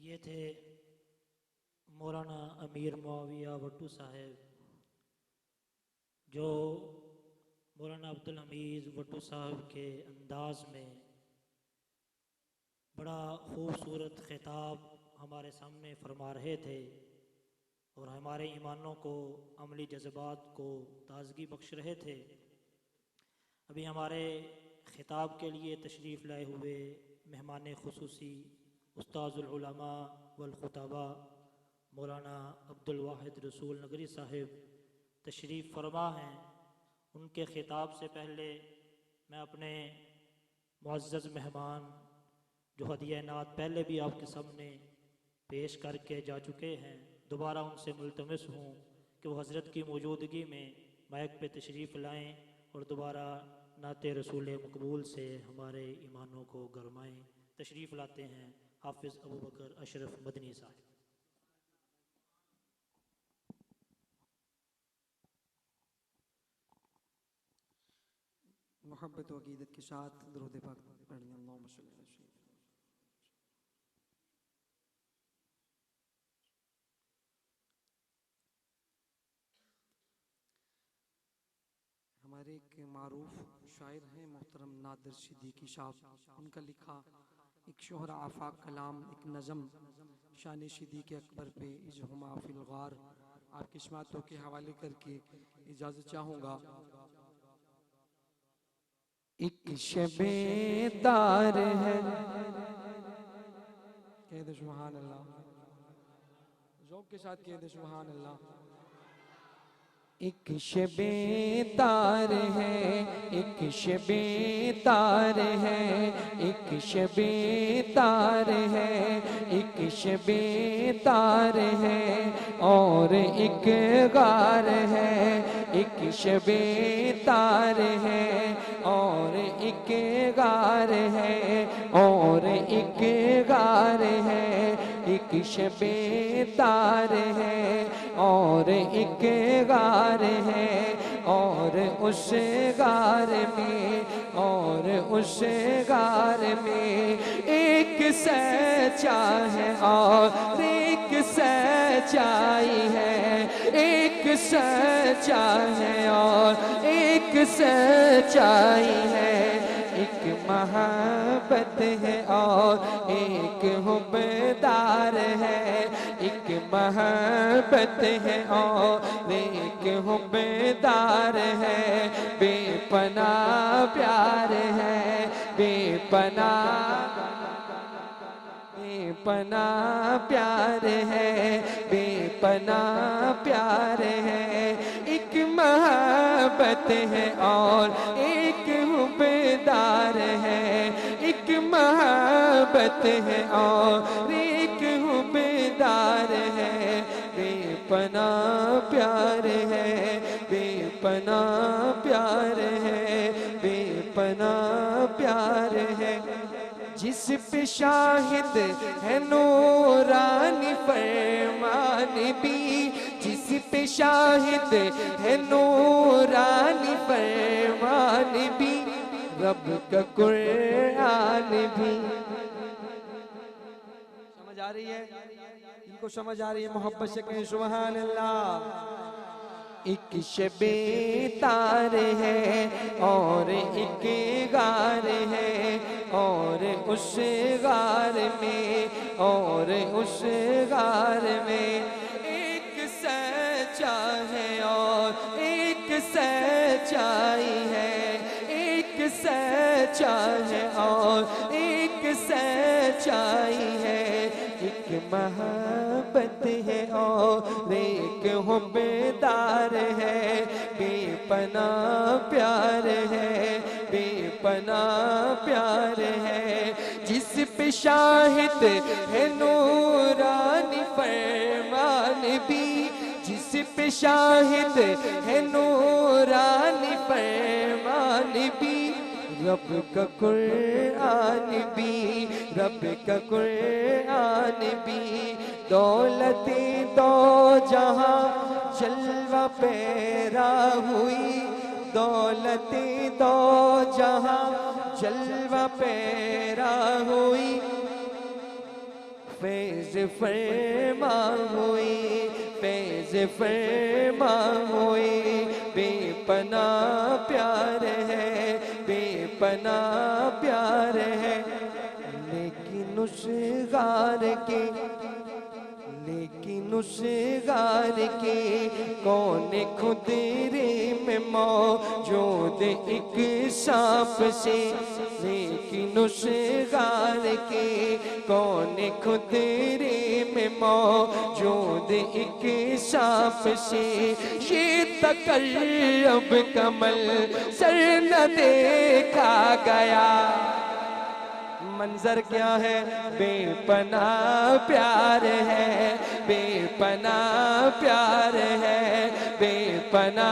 ये थे मौलाना अमीर मुआविया भट्टू साहब, जो मौलाना अब्दुल हमीद भट्टू साहब के अंदाज में बड़ा खूबसूरत खिताब हमारे सामने फरमा रहे थे और हमारे ईमानों को, अमली जज्बात को ताज़गी बख्श रहे थे। अभी हमारे खिताब के लिए तशरीफ़ लाए हुए मेहमान खुसूसी उस्ताज़ुल उलमा वल खुतबा मौलाना अब्दुल वाहिद रसूल नगरी साहिब तशरीफ़ फरमा हैं। उनके खिताब से पहले मैं अपने मुअज़्ज़ज़ मेहमान जो हदिया नात पहले भी आपके सामने पेश करके जा चुके हैं, दोबारा उनसे मुल्तमस हूँ कि वो हज़रत की मौजूदगी में माइक पे तशरीफ़ लाएँ और दोबारा नाते रसूल मकबूल से हमारे ईमानों को गरमाएँ। तशरीफ़ लाते हैं हाफिज़ अबू बकर अशरफ मदनी साहब। मोहब्बत व अक़ीदत के साथ दुरूद पाक पढ़ें। अल्लाहुम्मा सल्ली अला सय्यिदना। हमारे एक मारूफ शायर हैं मोहतरम नादिर सिद्दीकी साहब, उनका लिखा एक शोहरा आफाक कलाम, एक नज़म शान सिद्दीक़ अकबर पे इजहुमा फिल गार, आपकी समातों के हवाले करके इजाज़त चाहूँगा। एक शबे तार है, कह दे सुभान अल्लाह, ज़ौक़ के साथ कह दे सुभान अल्लाह। एक शबे तार है, एक शबे तार है, एक शबे तार है, एक शबे तार है और एक गार है, एक शबे तार है और एक गार है और एक गार है, एक शबे तार है और एक गार है और उस गार में और उस गार में एक सच्चा है और एक सच्चाई है, एक सच्चा है और एक सच्चाई है, एक मोहब्बत है और एक हुब्बदार है, एक मोहब्बत है और एक हुब्बदार है, बेपनाह प्यार है, बेपनाह प्यार है, बेपनाह प्यार है, एक मोहब्बत है और एक हुब्बदार है, एक मोहब्बत है और एक हुब्बदार है, बेपनाह प्यार है, बेपनाह प्यार है, बेपनाह प्यार है। जिस पे शाहिद है नूरानी फरमान भी, जिस पे शाहिद है नूरानी फरमान भी, रब का कुरान भी। समझ आ रही है? इनको समझ आ रही है? मोहब्बत से कहें सुभान अल्लाह। एक शबे तार है और एक गार है और उस गार में और उस गार में एक सच्चा है और एक सच्चाई है, एक सच्चा है और एक सच्चाई है, एक मोहब्बत है और एक हुब्बदार है, बेपनाह प्यार है, बेपनाह प्यार है। जिस पे शाहिद है नूरानी फरमान भी, जिस पे शाहिद है नूरानी फरमान भी, रब का कुरान भी, रब का कुरान भी। दौलते दो जहां जलवा पैरा हुई, दौलते दो जहां जलवा पैरा हुई, फैज़ फरमा हुई, फैज़ फरमा हुई, बेपना प्यार है, बेपना प्यार है। लेकिन उस गार के, लेकिन उस गार के कौन खुदरे में मौजूद एक सांप से, लेकिन उस गार के कौन खुदरे में मौजूद एक सांप से। ये तकल्लुब कमल सर न देखा गया। मंजर क्या है? बेपना प्यार है, बेपना प्यार है, बेपना,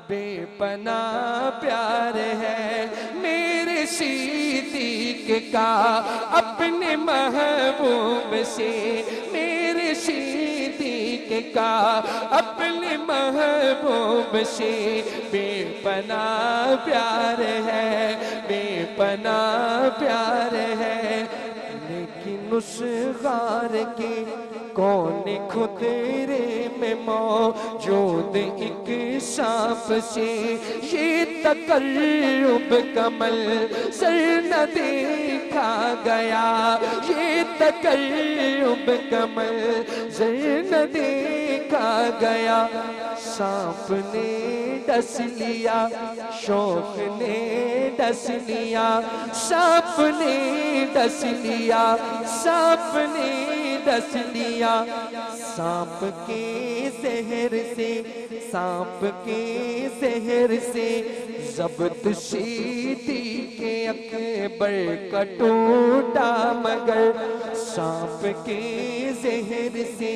बेपना प्यार है। मेरे सिद्दीक़ का अपने महबूब से, मेरे सिद्दीक़ का अपने महबूब से बेपना प्यार है, बेपना प्यार है। लेकिन उस गार के कौन खुदरे में मौजूद एक सांप से। ये तकल्लुब कमल सर न देखा गया, ये तकल्लुब कमल सर न देखा गया। सांप ने डस लिया, शौक ने डस लिया, सांप ने डस लिया, सांप ने डस लिया। सांप के जहर से, सांप के जहर से ज़ब्त सिद्दीक़ अकबर का टूटा मगर। सांप के जहर से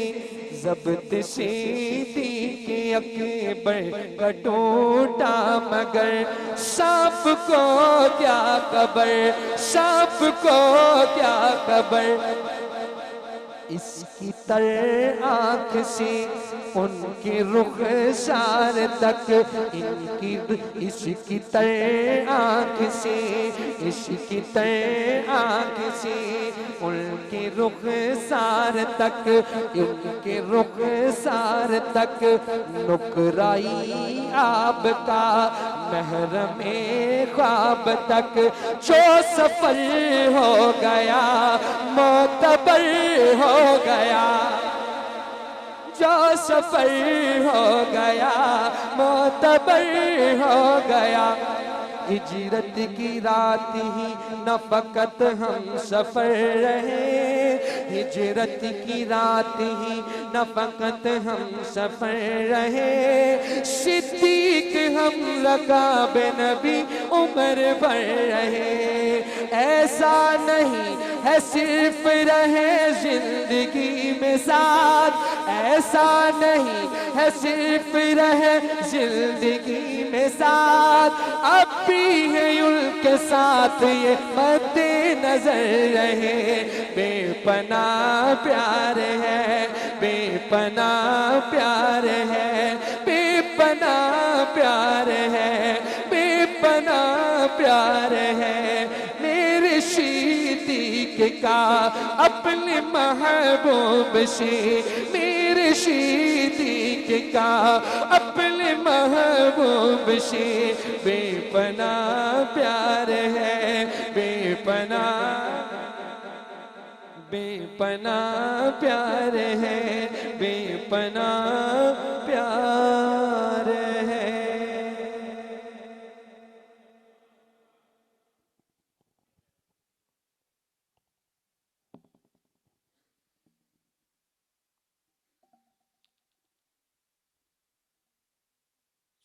ज़ब्त सिद्दीक़ अकबर का टूटा मगर। सांप को क्या खबर, सांप को क्या खबर। इसकी तर आँख से उनके रुखसार तक, इनकी इसकी तर आँख से, इसकी तर आँख से उनके रुखसार तक, इनके रुखसार तक नुकराई आब का महरमे ख्वाब तक। जो सफल हो गया मोतबर हो गया, जो सफल हो गया मोतबर हो गया। हिजरत की रात ही न फकत हम सफर रहे, हिजरत की रात ही न फकत हम सफर रहे। सिद्दीक हम रकाब नबी उम्र भर रहे। ऐसा नहीं है सिर्फ रहे जिंदगी में साथ, ऐसा नहीं है सिर्फ रहे जिंदगी में साथ। अब भी है उनके साथ ये मद्दे नजर रहे। बेपना प्यार है, बेपना प्यार है, बेपना प्यार है, बेपना प्यार है। मेरे सिद्दीक का अपने महबूब से, मेरे सिद्दीक का अपने महबूब से बेपना प्यार है, बेपना, बेपना प्यार है, बेपना प्यार है।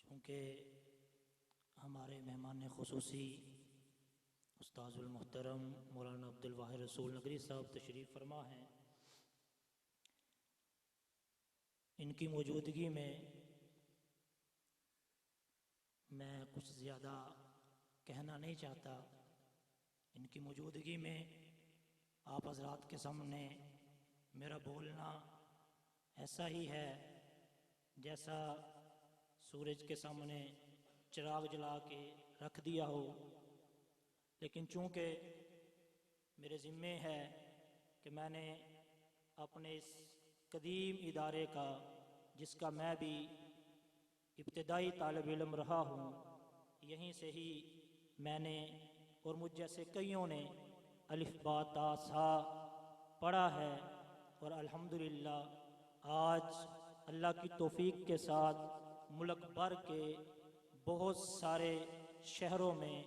चूँकि हमारे मेहमान खुसूसी उस्ताजुल मोहतरम मौलाना अब्दुल वाहिद रसूल नगरी साहब तशरीफ़ फरमा हैं, इनकी मौजूदगी में मैं कुछ ज़्यादा कहना नहीं चाहता। इनकी मौजूदगी में आप हज़रात के सामने मेरा बोलना ऐसा ही है जैसा सूरज के सामने चिराग जला के रख दिया हो। लेकिन चूँकि मेरे ज़िम्मे है कि मैंने अपने इस कदीम इदारे का, जिसका मैं भी इब्तिदाई तालिब इल्म रहा हूँ, यहीं से ही मैंने और मुझ जैसे कईयों ने अलिफ बा ता सा पढ़ा है। और अल्हम्दुलिल्लाह आज अल्लाह की तौफीक के साथ मुल्क भर के बहुत सारे शहरों में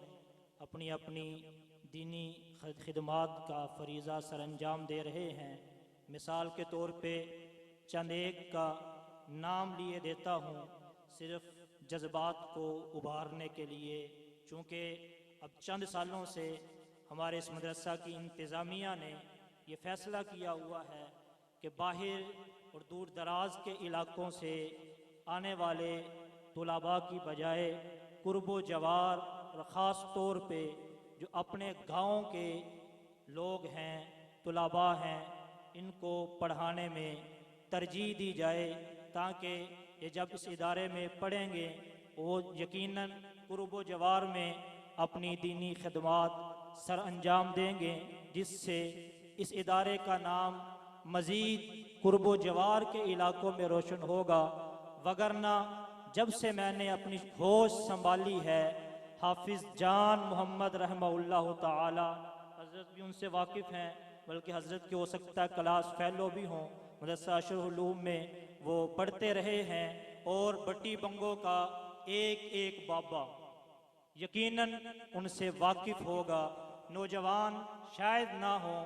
अपनी अपनी दीनी खिदमात का फरीज़ा सर अंजाम दे रहे हैं। मिसाल के तौर पे चंद एक का नाम लिए देता हूँ, सिर्फ जज्बात को उभारने के लिए, चूँकि अब चंद सालों से हमारे इस मदरसा की इंतज़ामिया ने ये फ़ैसला किया हुआ है कि बाहर और दूर दराज के इलाकों से आने वाले तुलाबा की बजाय कुर्बो जवार और ख़ास तौर पे जो अपने गाँव के लोग हैं, तुलाबा हैं, इनको पढ़ाने में तरजीह दी जाए, ताकि ये जब इस इदारे में पढ़ेंगे वो यकीनन कुर्बो जवार में अपनी दीनी खिदमात सर अंजाम देंगे, जिससे इस इदारे का नाम मज़ीद कुर्बो जवार के इलाकों में रोशन होगा। वगरना जब से मैंने अपनी होश संभाली है, हाफिज़ जान मोहम्मद रहमहुल्लाह ताला, हज़रत भी उनसे वाकिफ़ हैं, बल्कि हज़रत के हो सकता है क्लास फ़ेलो भी हों, मदरसा अशरुल उलूम में वो पढ़ते रहे हैं। और बट्टी बंगों का एक एक बाबा यकीनन उनसे वाकिफ़ होगा। नौजवान शायद ना हो,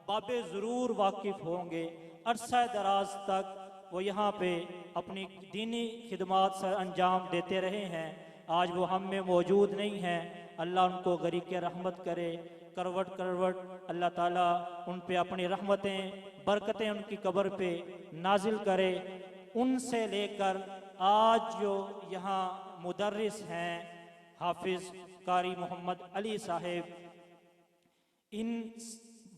बाबे ज़रूर वाकिफ़ होंगे। अरसा दराज तक वो यहाँ पे अपनी दीनी खिदमात सर अंजाम देते रहे हैं। आज वो हम में मौजूद नहीं हैं, अल्लाह उनको गरीब के रहमत करे, करवट करवट अल्लाह ताला उन पे अपनी रहमतें बरकतें उनकी कब्र पे नाजिल करे। उनसे लेकर आज जो यहाँ मुदर्रिस हैं हाफिज़ कारी मोहम्मद अली साहिब, इन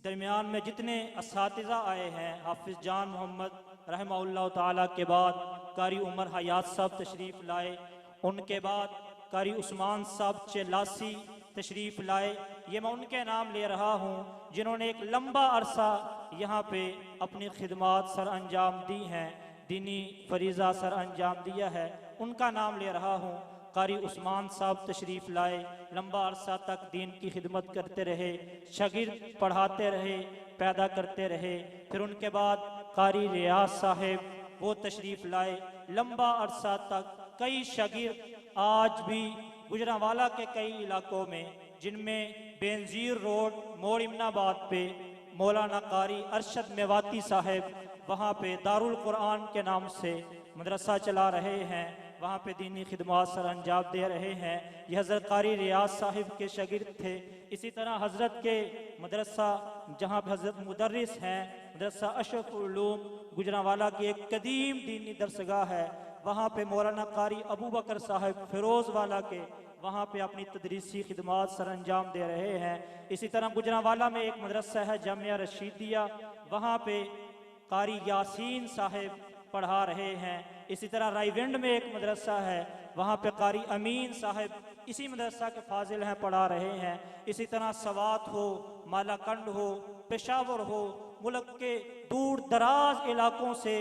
दरमियान में जितने असातिज़ा आए हैं, हाफिज़ जान मोहम्मद रहमहुल्लाह ताला के बाद कारी उमर हयात साहब तशरीफ़ लाए, उनके बाद कारी उस्मान साहब चेलासी तशरीफ़ लाए। ये मैं उनके नाम ले रहा हूँ जिन्होंने एक लंबा अरसा यहाँ पे अपनी खिदमात सर अंजाम दी हैं, दीनी फरीज़ा सर अंजाम दिया है, उनका नाम ले रहा हूँ। कारी उस्मान साहब तशरीफ़ लाए, लंबा अरसा तक दीन की खिदमत करते रहे, शागिर्द पढ़ाते रहे, पैदा करते रहे। फिर उनके बाद कारी रियाज साहिब वो तशरीफ़ लाए, लंबा अरसा तक कई शागिर्द आज भी गुजरांवाला के कई इलाकों में, जिनमें बेनज़ीर रोड मोड़ इमनाबाद पे मौलाना कारी अरशद मेवाती साहिब वहाँ पे दारुल कुरान के नाम से मदरसा चला रहे हैं, वहाँ पे दीनी खिदमात सर अंजाम दे रहे हैं। ये हज़रत कारी रियाज साहिब के शागिर्द थे। इसी तरह हज़रत के मदरसा जहाँ पे हज़रत मुदर्रिस हैं, मदरसा अशरुल उलूम गुजरांवाला की एक कदीम दीनी दरसगाह है, वहाँ पे मौलाना कारी अबू बकर साहिब फिरोज़ वाला के वहाँ पे अपनी तदरीसी खिदमात सर अंजाम दे रहे हैं। इसी तरह गुजरांवाला में एक मदरसा है जामिया रशीदिया, वहाँ पे कारी यासीन साहिब पढ़ा रहे हैं। इसी तरह रायविंड में एक मदरसा है, वहाँ पे कारी अमीन साहिब इसी मदरसा के फाजिल हैं, पढ़ा रहे हैं। इसी तरह सवात हो, मालाकंड हो, पेशावर हो, मुल्क के दूर दराज इलाकों से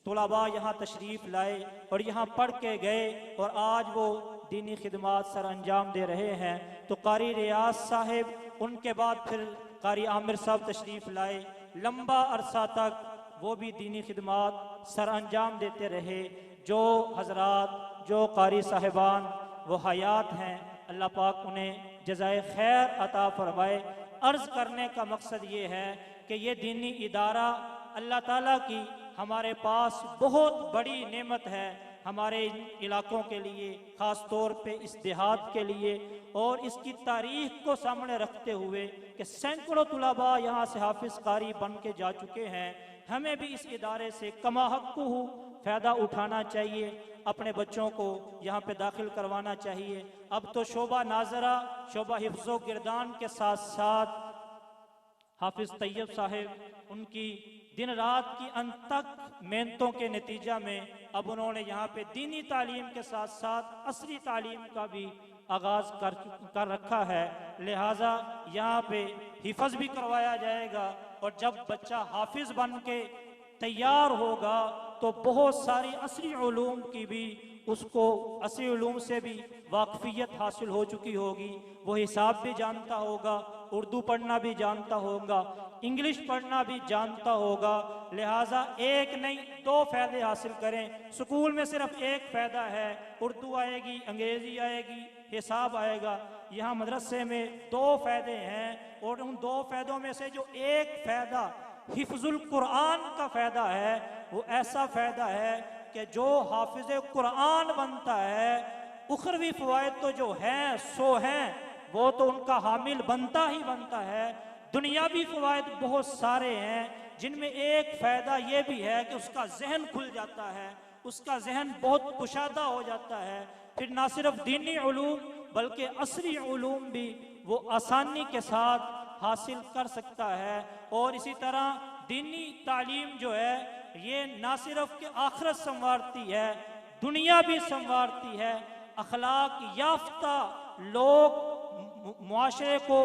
तुलाबा यहाँ तशरीफ़ लाए और यहाँ पढ़ के गए और आज वो दीनी खिदमात सर अंजाम दे रहे हैं। तो कारी रियाज साहिब, उनके बाद फिर कारी आमिर साहब तशरीफ़ लाए, लंबा अरसा तक वो भी दीनी खिदमात सर अंजाम देते रहे। जो हजरात, जो कारी साहिबान वो हयात हैं, अल्लाह पाक उन्हें जज़ाए खैर अता फरमाए। अर्ज़ करने का मकसद ये है कि ये दीनी इदारा अल्लाह ताला की हमारे पास बहुत बड़ी नेमत है, हमारे इलाकों के लिए, ख़ास तौर पे इस देहात के लिए। और इसकी तारीख को सामने रखते हुए कि सैकड़ों तुलाबा यहाँ से हाफिज़ कारी बन के जा चुके हैं, हमें भी इस इदारे से कमा हक़्क़ु फ़ायदा उठाना चाहिए, अपने बच्चों को यहाँ पे दाखिल करवाना चाहिए। अब तो शोबा नाजरा, शोबा हिफ्ज़ो गिरदान के साथ साथ हाफिज़ तैयब साहिब उनकी दिन रात की अनथक मेहनतों के नतीजा में अब उन्होंने यहाँ पे दीनी तालीम के साथ साथ असली तालीम का भी आगाज़ कर रखा है। लिहाजा यहाँ पे हिफ़्ज़ भी करवाया जाएगा और जब बच्चा हाफिज बन के तैयार होगा तो बहुत सारी असली उलूम की भी उसको असली उलूम से भी वाकफियत हासिल हो चुकी होगी। वो हिसाब भी जानता होगा, उर्दू पढ़ना भी जानता होगा, इंग्लिश पढ़ना भी जानता होगा। लिहाजा एक नहीं दो फ़ायदे हासिल करें। स्कूल में सिर्फ एक फ़ायदा है, उर्दू आएगी, अंग्रेज़ी आएगी, हिसाब आएगा। यहाँ मदरसे में दो फ़ायदे हैं और उन दो फ़ायदों में से जो एक फ़ायदा हिफ्जुल कुरान का फ़ायदा है वो ऐसा फ़ायदा है कि जो हाफिज़ कुरान बनता है उखरवी फ़वाइद तो जो हैं सो हैं, वो तो उनका हामिल बनता ही बनता है। दुनियावी फ़वाइद बहुत सारे हैं जिनमें एक फ़ायदा ये भी है कि उसका जहन खुल जाता है, उसका जहन बहुत कुशादा हो जाता है। फिर ना सिर्फ दीनी उलूम बल्कि असरी उलूम भी वो आसानी के साथ हासिल कर सकता है। और इसी तरह दीनी तालीम जो है ये ना सिर्फ कि आखिरत संवारती है, दुनिया भी संवारती है। अखलाक याफ्ता लोग, मुआशरे को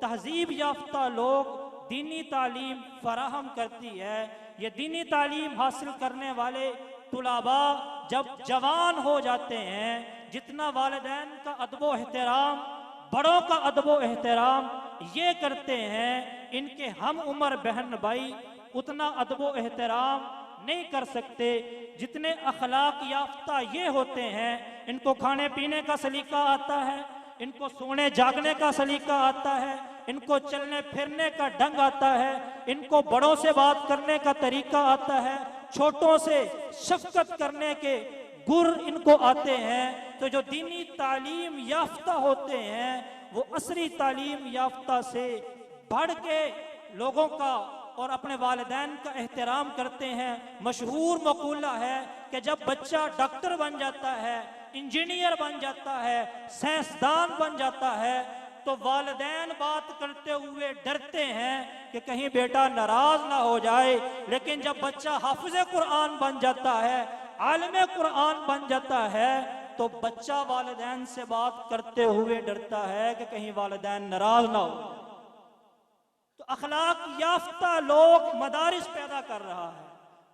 तहजीब याफ्ता लोग दीनी तालीम फराहम करती है। ये दीनी तालीम हासिल करने वाले तुलाबा जब जवान हो जाते हैं, जितना वालिदैन का अदबो एहतराम, बड़ों का अदबो एहतराम ये करते हैं, इनके हम उम्र बहन भाई उतना अदबो एहतराम नहीं कर सकते जितने अखलाक याफ्ता ये होते हैं। इनको खाने पीने का सलीका आता है, इनको सोने जागने का सलीका आता है, इनको चलने फिरने का ढंग आता है, इनको बड़ों से बात करने का तरीका आता है, छोटों से शफकत करने के गुर इनको आते हैं। तो जो दीनी तालीम याफ्ता होते हैं वो असरी तालीम याफ्ता से बढ़ के लोगों का और अपने वालिदैन का एहतराम करते हैं। मशहूर मकूला है कि जब बच्चा डॉक्टर बन जाता है, इंजीनियर बन जाता है, साइंसदान बन जाता है तो वालिदैन बात करते हुए डरते हैं कि कहीं बेटा नाराज ना हो जाए। लेकिन जब बच्चा हाफिज़े कुरान बन जाता है, आलिमे कुरान बन जाता है तो बच्चा वालिदैन से बात करते हुए डरता है कि कहीं वालिदैन नाराज ना हो। तो अखलाक याफ्ता लोग मदारिस पैदा कर रहा है,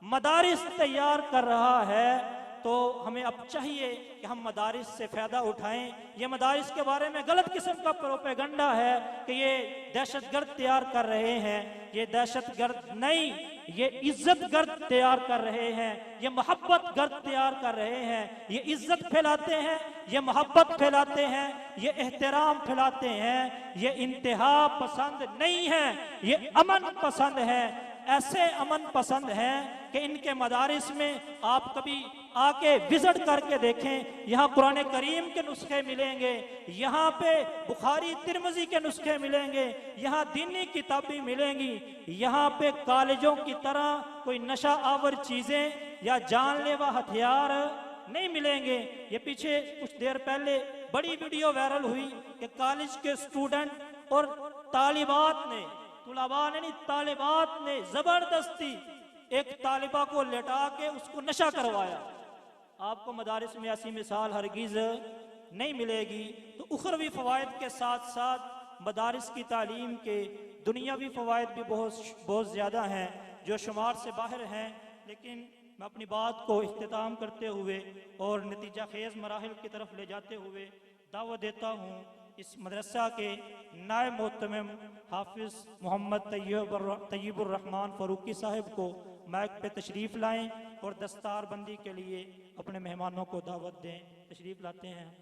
मदारिस तैयार कर रहा है। तो हमें अब चाहिए कि हम मदारिस से फ़ायदा उठाएं। ये मदारिस के बारे में गलत किस्म का प्रोपेगंडा है कि ये दहशतगर्द तैयार कर रहे हैं। ये दहशतगर्द नहीं, ये इज्जत गर्द तैयार कर रहे हैं, ये मोहब्बत गर्द तैयार कर रहे हैं। ये इज्जत फैलाते हैं, ये मोहब्बत फैलाते हैं, ये एहतराम फैलाते हैं। ये इंतहा पसंद नहीं है, ये अमन पसंद है। ऐसे अमन पसंद हैं कि इनके मदारिस में आप कभी आके विजिट करके देखें। यहाँ कुरान करीम के नुस्खे मिलेंगे, यहाँ पे बुखारी तिरमिज़ी के नुस्खे मिलेंगे, यहाँ दीनी किताबें मिलेंगी। यहाँ पे कॉलेजों की तरह कोई नशा आवर चीज़ें या जानलेवा हथियार नहीं मिलेंगे। ये पीछे कुछ देर पहले बड़ी वीडियो वायरल हुई कि कॉलेज के स्टूडेंट और तालिबात ने, तुलाबा ने नहीं, तालिबात ने जबरदस्ती एक तालिबा को लेटा के उसको नशा करवाया। आपको मदारिस में ऐसी मिसाल हरगिज़ नहीं मिलेगी। तो उखरवी फ़वाइद के साथ साथ मदारिस की तालीम के दुनियावी फ़वाइद भी बहुत ज़्यादा हैं जो शुमार से बाहर हैं। लेकिन मैं अपनी बात को इख्तिताम करते हुए और नतीजा खेज़ मराहिल की तरफ ले जाते हुए दावत देता हूँ इस मदरसा के नायब मोहतमिम हाफिज़ मोहम्मद तय्यबुर रहमान फ़ारूकी साहब को माइक पे तशरीफ़ लाएं और दस्तार बंदी के लिए अपने मेहमानों को दावत दें। तशरीफ़ लाते हैं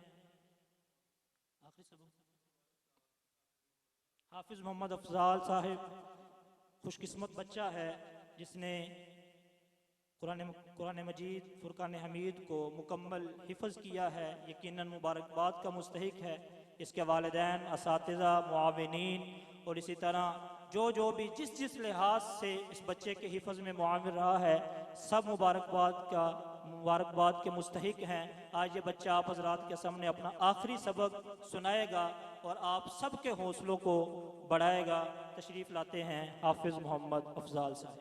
हाफिज़ मोहम्मद अफजाल साहब। खुशकिस्मत बच्चा है जिसने कुरान मजीद फुरकान हमीद को मुकम्मल हिफ़्ज़ किया है। यकीनन मुबारकबाद का मुस्तहिक है। इसके वालिदैन, असातिज़ा, मुआविनीन और इसी तरह जो भी जिस लिहाज से इस बच्चे के हिफ़्ज़ में मुआविन रहा है, सब मुबारकबाद के मुस्तहिक हैं। आज ये बच्चा आप हज़रात के सामने अपना आखिरी सबक सुनाएगा और आप सब के हौसलों को बढ़ाएगा। तशरीफ़ लाते हैं हाफिज़ मोहम्मद अफजाल साहब।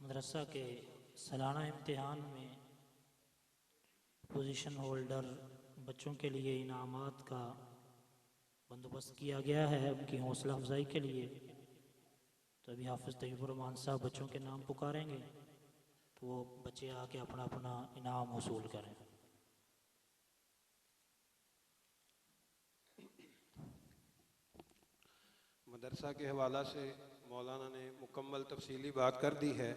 मदरसा के सालाना इम्तिहान में पोजीशन होल्डर बच्चों के लिए इनामात का बंदोबस्त किया गया है उनकी हौसला अफजाई के लिए। तो अभी हाफिज़ तैयबुर्रहमान साहब बच्चों के नाम पुकारेंगे तो वो बच्चे आके अपना अपना इनाम वसूल करें। मदरसा के हवाला से मौलाना ने मुकम्मल तफसीली बात कर दी है।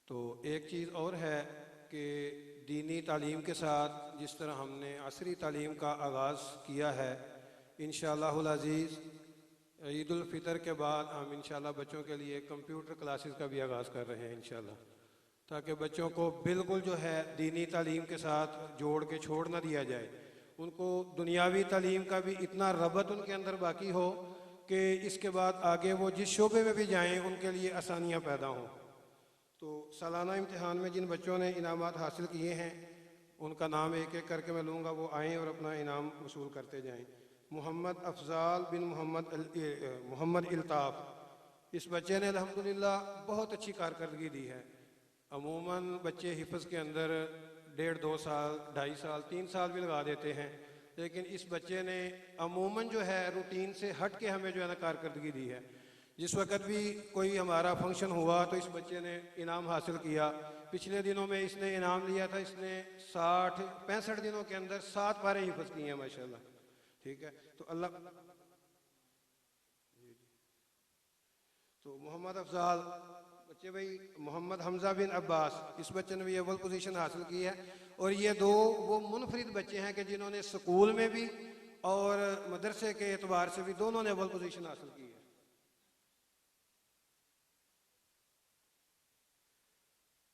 तो एक चीज़ और है कि दीनी तालीम के साथ जिस तरह हमने असरी तालीम का आगाज़ किया है, इंशाअल्लाहुल अज़ीज़ ईद उल फ़ितर के बाद हम इंशाअल्लाह बच्चों के लिए कंप्यूटर क्लासेस का भी आगाज़ कर रहे हैं इंशाअल्लाह, ताकि बच्चों को बिल्कुल जो है दीनी तालीम के साथ जोड़ के छोड़ ना दिया जाए। उनको दुनियावी तालीम का भी इतना रबत उनके अंदर बाकी हो कि इसके बाद आगे वो जिस शोबे में भी जाएं उनके लिए आसानियां पैदा हों। तो सालाना इम्तिहान में जिन बच्चों ने इनामात हासिल किए हैं उनका नाम एक एक करके मैं लूँगा, वो आएँ और अपना इनाम वसूल करते जाएं। मोहम्मद अफजाल बिन मोहम्मद इल्ताफ़, इस बच्चे ने अल्हम्दुलिल्लाह बहुत अच्छी कारकर्दगी दी है। अमूमन बच्चे हिफ्ज़ के अंदर 1.5 2 साल 2.5 साल 3 साल भी लगा देते हैं, लेकिन इस बच्चे ने अमूमन जो है रूटीन से हट के हमें जो है ना कारकर्दगी दी है। जिस वक्त भी कोई हमारा फंक्शन हुआ तो इस बच्चे ने इनाम हासिल किया। पिछले दिनों में इसने इनाम लिया था, इसने 65 दिनों के अंदर 7 पारे हिफ्ज़ किए हैं माशाल्लाह। ठीक है, तो अल्लाह तो मोहम्मद अफजाल बच्चे भाई, मोहम्मद हमजा बिन अब्बास, इस बच्चे ने भी अव्वल पोजीशन हासिल की है। और ये दो वो मुनफरिद बच्चे हैं कि जिन्होंने स्कूल में भी और मदरसे के एतबार से भी दोनों ने अव्वल पोजीशन हासिल की है।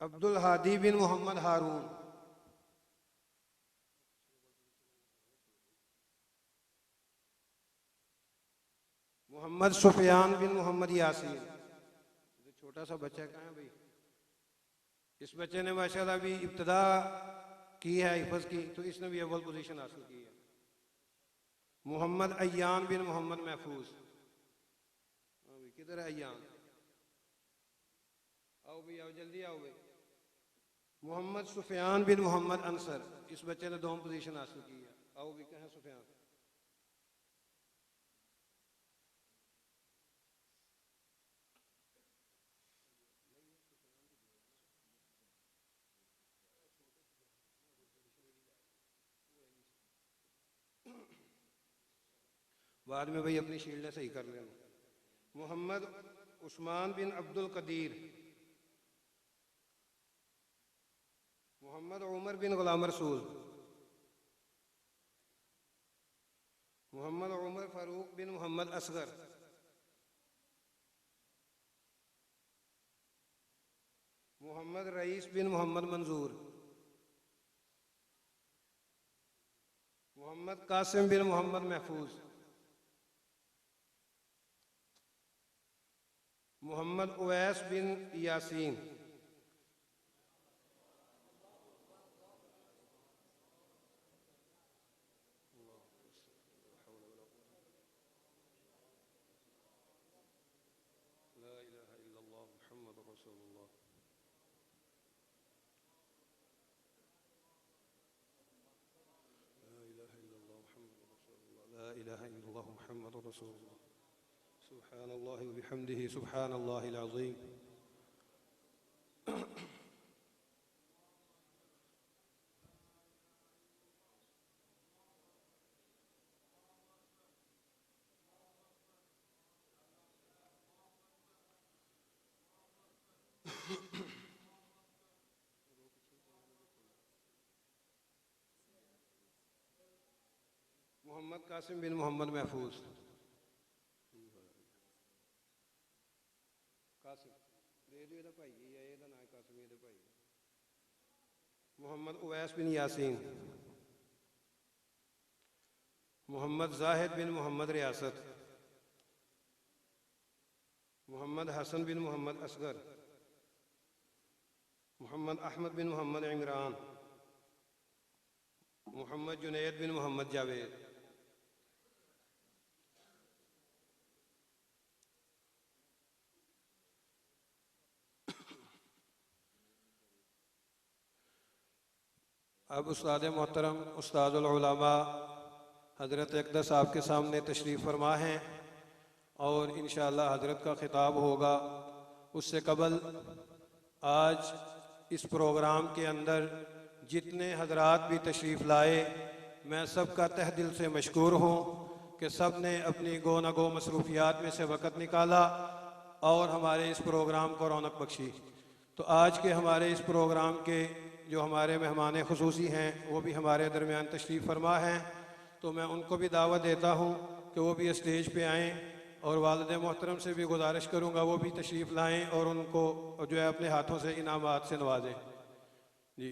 अब्दुल हादी बिन मोहम्मद हारून, मोहम्मद सुफियान बिन मोहम्मद यासीन, छोटा सा बच्चा कहाँ है भाई, इस बच्चे ने माशाल्लाह भी इब्तदा की है हिफ्ज़ की, तो इसने भी अव्वल पोजीशन हासिल की है। मोहम्मद अय्यान बिन मोहम्मद महफूज, किधर है अय्यान, आओ भाई आओ, जल्दी आओ भाई। मोहम्मद सुफियान बिन मोहम्मद अंसर, इस बच्चे ने दोम पोजीशन हासिल की है। आओ भी, कहाँ है सुफियान। बाद में भाई अपनी शील्डें सही कर लेना। मोहम्मद उस्मान बिन अब्दुल कदीर, मोहम्मद उमर बिन गुलाम रसूल, मोहम्मद उमर फारूक बिन मोहम्मद असगर, मोहम्मद रईस बिन मोहम्मद मंजूर, मोहम्मद कासिम बिन मोहम्मद महफूज, मोहम्मद उवैस बिन यासीन, सुब्हानल्लाह व बिहम्दिही सुब्हानल्लाहिल अज़ीम। मोहम्मद कासिम बिन मोहम्मद महफूज, कासिम दे दो ਇਹਦਾ ਭਾਈ ਹੀ ਹੈ, ਇਹਦਾ ਨਾਮ ਕਾਸਿਮ, ਇਹਦੇ ਭਾਈ। मोहम्मद उवैस बिन यासीन, मोहम्मद जाहिद बिन मोहम्मद रियासत, मोहम्मद हसन बिन मोहम्मद असगर, मोहम्मद अहमद बिन मोहम्मद इमरान, मोहम्मद जुनैद बिन मोहम्मद जावेद, अब उस्ताद मोहतरम उस्तादुल उलमा हज़रत अक़दस साहब के सामने तशरीफ़ फरमा हैं और इंशाअल्लाह हज़रत का ख़िताब होगा। उससे कबल आज इस प्रोग्राम के अंदर जितने हजरात भी तशरीफ़ लाए, मैं सब का तह दिल से मशकूर हूँ कि सब ने अपनी गो न गो मसरूफियात में से वक़्त निकाला और हमारे इस प्रोग्राम को रौनक बख्शी। तो आज के हमारे इस प्रोग्राम के जो हमारे मेहमान खुसूसी हैं वो भी हमारे दरमियान तशरीफ़ फरमा हैं, तो मैं उनको भी दावत देता हूँ कि वो भी स्टेज पे आएँ और वालिद मोहतरम से भी गुजारिश करूँगा वो भी तशरीफ़ लाएँ और उनको जो है अपने हाथों से इनामात से नवाजें। जी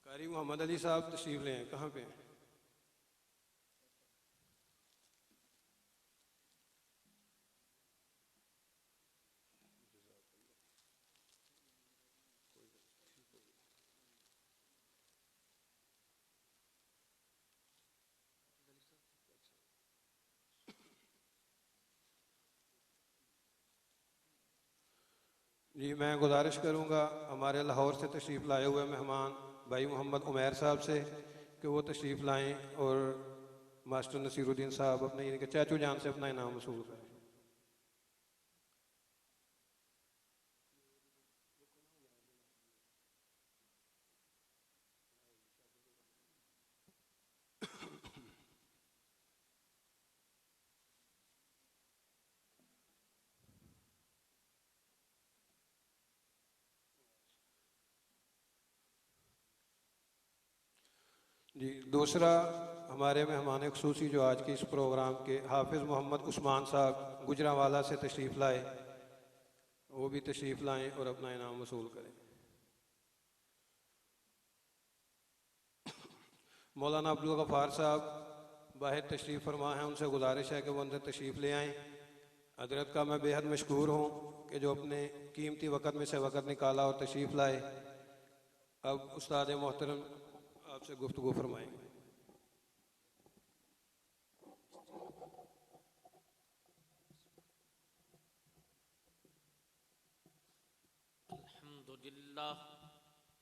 कारी मोहम्मद अली साहब तशरीफ़ लें, कहाँ पे हैं? जी मैं गुजारिश करूँगा हमारे लाहौर से तशरीफ़ लाए हुए मेहमान भाई मोहम्मद उमैर साहब से कि वो तशरीफ़ लाएँ और मास्टर नसीरुद्दीन साहब अपने यानी कि चाचू जान से अपना इनाम वसूल करें। जी, दूसरा हमारे मेहमान खुसूसी जो आज के इस प्रोग्राम के हाफिज़ मोहम्मद उस्मान साहब गुजरांवाला से तशरीफ़ लाए, वो भी तशरीफ़ लाएं और अपना इनाम वसूल करें। मौलाना अब्दुल गफ़ार साहब बाहर तशरीफ़ फरमा हैं, उनसे गुजारिश है कि वो अंदर तशरीफ़ ले आएँ। हजरत का मैं बेहद मशकूर हूँ कि जो अपने कीमती वक़्त में से वक़्त निकाला और तशरीफ़ लाए। अब उस्ताद मोहतरम आपसे गुफ्तगू फरमाएंगे। अल्हम्दुलिल्लाह